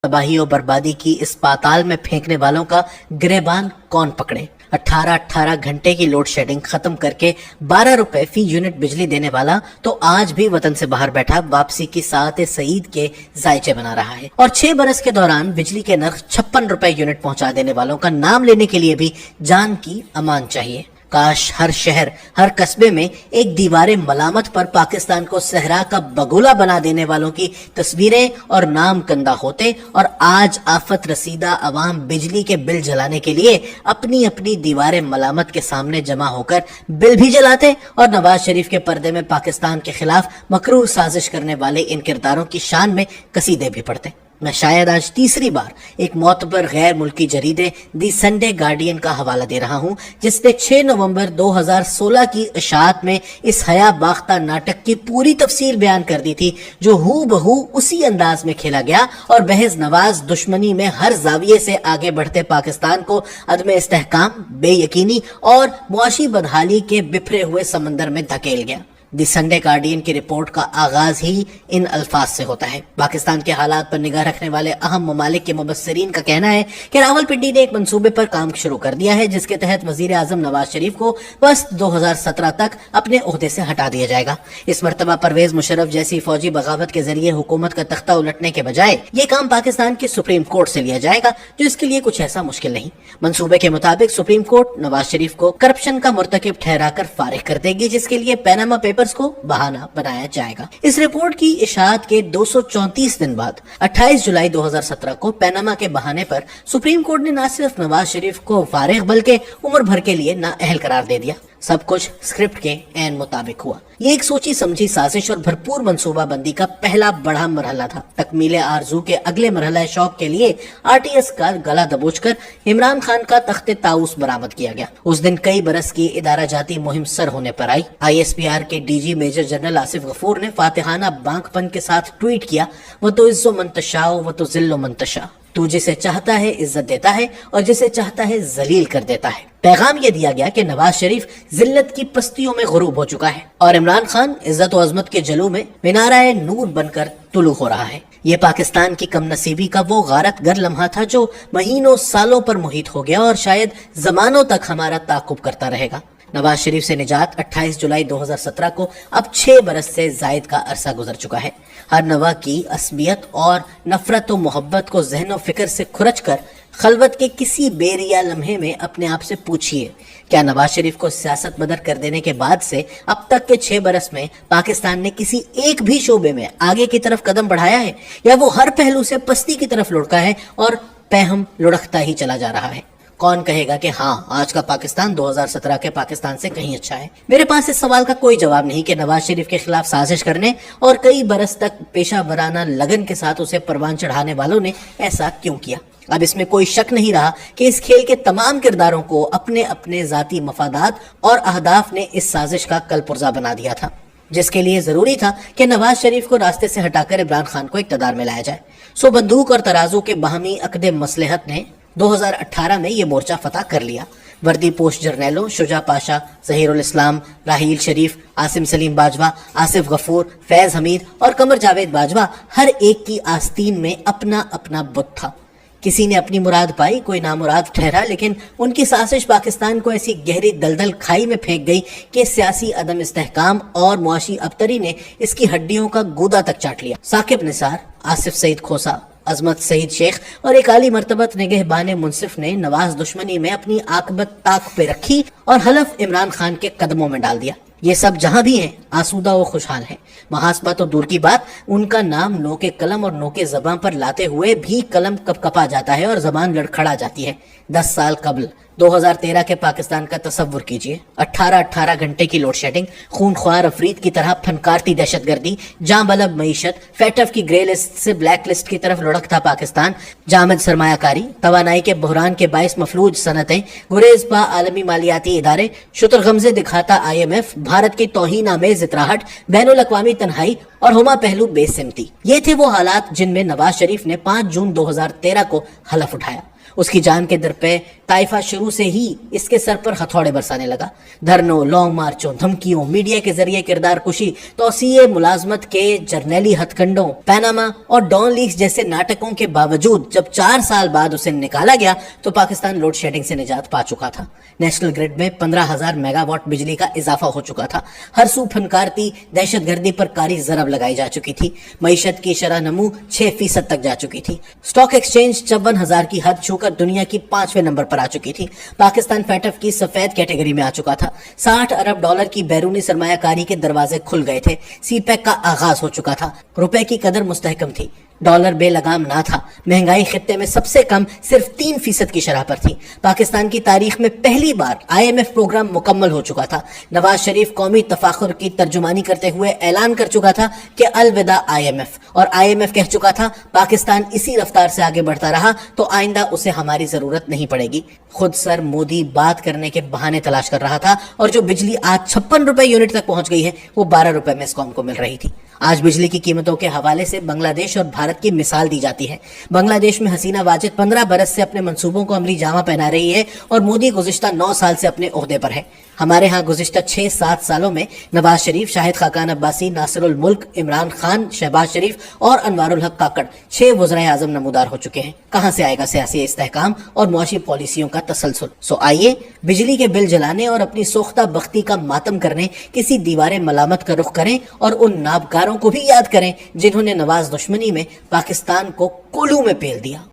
तबाही और बर्बादी की इस पाताल में फेंकने वालों का गिरेबान कौन पकड़े। 18 घंटे की लोड शेडिंग खत्म करके 12 रुपए फी यूनिट बिजली देने वाला तो आज भी वतन से बाहर बैठा वापसी की सात सईद के जायचे बना रहा है। और 6 बरस के दौरान बिजली के नर्ख 56 रुपए यूनिट पहुंचा देने वालों का नाम लेने के लिए भी जान की अमान चाहिए। काश हर शहर हर कस्बे में एक दीवारे मलामत पर पाकिस्तान को सहरा का बगुला बना देने वालों की तस्वीरें और नाम कंदा होते और आज आफत रसीदा अवाम बिजली के बिल जलाने के लिए अपनी अपनी दीवारें मलामत के सामने जमा होकर बिल भी जलाते और नवाज शरीफ के पर्दे में पाकिस्तान के खिलाफ मकरूह साजिश करने वाले इन किरदारों की शान में कसीदे भी पढ़ते। मैं शायद आज तीसरी बार एक मोतबर गैर मुल्की जरीदे दी संडे गार्डियन का हवाला दे रहा हूं, जिसने 6 नवंबर 2016 की इशाअत में इस हया बाख्ता नाटक की पूरी तफसीर बयान कर दी थी, जो हूबहू उसी अंदाज में खेला गया और बहज नवाज दुश्मनी में हर जाविये से आगे बढ़ते पाकिस्तान को अदम इस्तेहकाम, बेयकीनी और मुआशी बदहाली के बिखरे हुए समंदर में धकेल गया। दी संडे गार्डियन की रिपोर्ट का आगाज ही इन अल्फाज से होता है। पाकिस्तान के हालात पर निगाह रखने वाले अहम ममालिक के मुबस्सिरीन का कहना है कि रावलपिंडी ने एक मंसूबे पर काम शुरू कर दिया है, जिसके तहत वजीर आजम नवाज शरीफ को बस 2017 तक अपने ओहदे से हटा दिया जाएगा। इस मरतबा परवेज मुशर्रफ जैसी फौजी बगावत के जरिए हुकूमत का तख्ता उलटने के बजाय ये काम पाकिस्तान के सुप्रीम कोर्ट से लिया जाएगा, जो इसके लिए कुछ ऐसा मुश्किल नहीं। मंसूबे के मुताबिक सुप्रीम कोर्ट नवाज शरीफ को करप्शन का मुर्तकिब ठहराकर फारिग कर देगी, जिसके लिए पैनामा पेपर्स को बहाना बनाया जाएगा। इस रिपोर्ट की इशाअत के 234 दिन बाद 28 जुलाई 2017 को पैनामा के बहाने पर सुप्रीम कोर्ट ने न सिर्फ नवाज शरीफ को फारिग बल्कि उम्र भर के लिए नाअहल करार दे दिया। सब कुछ स्क्रिप्ट के ऐन मुताबिक हुआ। ये एक सोची समझी साजिश और भरपूर मंसूबा बंदी का पहला बड़ा मरहला था। तकमीले आरजू के अगले मरहला शौक के लिए आरटीएस का गला दबोचकर इमरान खान का तख्ते ताउस बरामद किया गया। उस दिन कई बरस की इदारा जाती मुहिम सर होने पर आई। ISPR के DG major general Asif Ghafoor ने फातिहाना बांकपन के साथ ट्वीट किया, वो तो इज्जो मंतशाओ वो तो जिल्लो मंतशा, तू जिसे चाहता है इज्जत देता है और जिसे चाहता है जलील कर देता है। पैगाम ये दिया गया कि नवाज शरीफ जिल्लत की पस्तियों में गुरूब हो चुका है और इमरान खान इज्जत और अजमत के जलू में मीनाराए नूर बनकर तुलू हो रहा है। ये पाकिस्तान की कम नसीबी का वो गारत गर लम्हा था जो महीनों सालों पर मुहित हो गया और शायद जमानों तक हमारा ताकुब करता रहेगा। नवाज शरीफ से निजात 28 जुलाई 2017 को अब 6 बरस से जायद का अरसा गुजर चुका है। हर नवा की असबियत और नफरत व मोहब्बत को ज़हन व फिक्र से खुरच कर खलवत के किसी बेरिया लम्हे में अपने आप से पूछिए, क्या नवाज शरीफ को सियासत मदर कर देने के बाद से अब तक के 6 बरस में पाकिस्तान ने किसी एक भी शोबे में आगे की तरफ कदम बढ़ाया है, या वो हर पहलू से पस्ती की तरफ लुढ़का है और पैहम लुढ़कता ही चला जा रहा है। कौन कहेगा कि हाँ, आज का पाकिस्तान 2017 के पाकिस्तान से कहीं अच्छा है? मेरे पास इस सवाल का कोई जवाब नहीं कि नवाज शरीफ के खिलाफ साजिश करने और कई बरस तक पेशा वराना लगन के साथ उसे परवान चढ़ाने वालों ने ऐसा क्यों किया। अब इसमें कोई शक नहीं रहा कि इस खेल के तमाम किरदारों को अपने अपने जाती मफादात और अहदाफ ने इस साजिश का कलपुर्जा बना दिया था, जिसके लिए जरूरी था कि नवाज शरीफ को रास्ते से हटाकर इमरान खान को इक्तदार में लाया जाए। सो बंदूक और तराजू के बाहमी अकदे मसलहत ने 2018 में ये मोर्चा फतह कर लिया। वर्दी पोस्ट जर्नैलों शुजा पाशा, जहीरुल इस्लाम, राहील शरीफ, आसिम सलीम बाजवा, आसिफ गफूर, फैज हमीद और कमर जावेद बाजवा, हर एक की आस्तीन में अपना अपना बुत था। किसी ने अपनी मुराद पाई, कोई नामुराद ठहरा, लेकिन उनकी साजिश पाकिस्तान को ऐसी गहरी दलदल खाई में फेंक गई कि सियासी अदम इस्तेहकाम और मुआशी अबतरी ने इसकी हड्डियों का गूदा तक चाट लिया। साकिब निसार, आसिफ सईद खोसा, अजमत सईद शेख और एक आली मर्तबत निगहबान मुंसिफ ने नवाज दुश्मनी में अपनी आकबत ताक पे रखी और हलफ इमरान खान के कदमों में डाल दिया। ये सब जहां भी हैं आसूदा व खुशहाल हैं। महासबा तो दूर की बात, उनका नाम नोके कलम और नोके जबान पर लाते हुए भी कलम कपकपा जाता है और जबान लड़खड़ा जाती है। 10 साल कबल 2013 के पाकिस्तान का तसव्वुर कीजिए। 18 घंटे की लोड शेडिंग, खूनख्वार अफरीद की तरह फनकारती दहशतगर्दी, जां बलब मईशत, फैटफ की ग्रे लिस्ट से ब्लैक लिस्ट की तरफ लुढ़कता पाकिस्तान, जामद सरमायाकारी, तवानाई के बहरान के बाइस मफलूज सनतें, गुरेज पा आलमी मालियाती इदारे, शुतरगमजे दिखाता IMF, भारत की तौहीन आमेज इतराहट, बैनुल अक़वामी तन्हाई और हुमा पहलू बेसिमती। ये थे वो हालात जिनमें नवाज शरीफ ने 5 जून 2013 को हलफ उठाया। اس کی جان کے در پہ طائفہ شروع سے ہی اس کے سر پر ہتھوڑے برسانے لگا. دھرنوں، لانگ مارچوں، دھمکیوں، میڈیا کے ذریعے کردار کشی، توسیع ملازمت کے جرنیلی ہتھ کنڈوں، پیناما اور ڈان لیکس جیسے ناٹکوں کے باوجود جب 4 سال بعد اسے نکالا گیا تو پاکستان لوڈ شیڈنگ سے نجات پا چکا تھا. نیشنل گرڈ میں 15,000 میگا واٹ بجلی کا اضافہ ہو چکا تھا. ہر سو پھنکارتی دہشت گردی پر کاری ضرب لگائی جا چکی تھی. معیشت کی شرح نمو 6% تک جا چکی تھی. اسٹاک ایکسچینج 54,000 کی حد چھو کر دنیا کی 5ویں نمبر پر آ چکی تھی. پاکستان فیٹف کی سفید کیٹیگری میں آ چکا تھا. 60 ارب ڈالر کی بیرونی سرمایہ کاری کے دروازے کھل گئے تھے. سی پیک کا آغاز ہو چکا تھا. روپے کی قدر مستحکم تھی. ڈالر بے لگام نہ تھا. مہنگائی خطے میں سب سے کم صرف 3% کی شرح پر تھی. پاکستان کی تاریخ میں پہلی بار IMF پروگرام مکمل ہو چکا تھا. نواز شریف قومی تفاخر کی ترجمانی کرتے ہوئے اعلان کر چکا تھا کہ الوداع IMF، اور IMF کہہ چکا تھا پاکستان اسی رفتار سے آگے بڑھتا رہا تو آئندہ اسے ہماری ضرورت نہیں پڑے گی. خود سر مودی بات کرنے کے بہانے تلاش کر رہا تھا، اور جو بجلی آج 56 روپے یونٹ تک پہنچ گئی ہے وہ 12 روپے میں اسکام کو مل رہی تھی. آج بجلی کی قیمتوں کے حوالے سے بنگلہ دیش اور بھارت کی مثال دی جاتی ہے. بنگلہ دیش میں حسینہ واجد 15 برس سے اپنے منصوبوں کو عملی جامہ پہنا رہی ہے اور مودی گزشتہ 9 سال سے اپنے عہدے پر ہے. ہمارے ہاں گزشتہ 6-7 سالوں میں نواز شریف، شاہد خاقان عباسی، ناصر الملک، عمران خان، شہباز شریف اور انوار الحق کاکڑ 6 وزرائے اعظم نمودار ہو چکے ہیں. کہاں سے آئے گا سیاسی استحکام اور معاشی پالیسیوں کا تسلسل؟ سو آئیے بجلی کے بل جلانے اور اپنی سوختہ بختی کا ماتم کرنے کسی دیوار ملامت کا رخ کریں اور ان نابکاروں کو بھی یاد کریں جنہوں نے نواز دشمنی میں پاکستان کو کولو میں پیل دیا.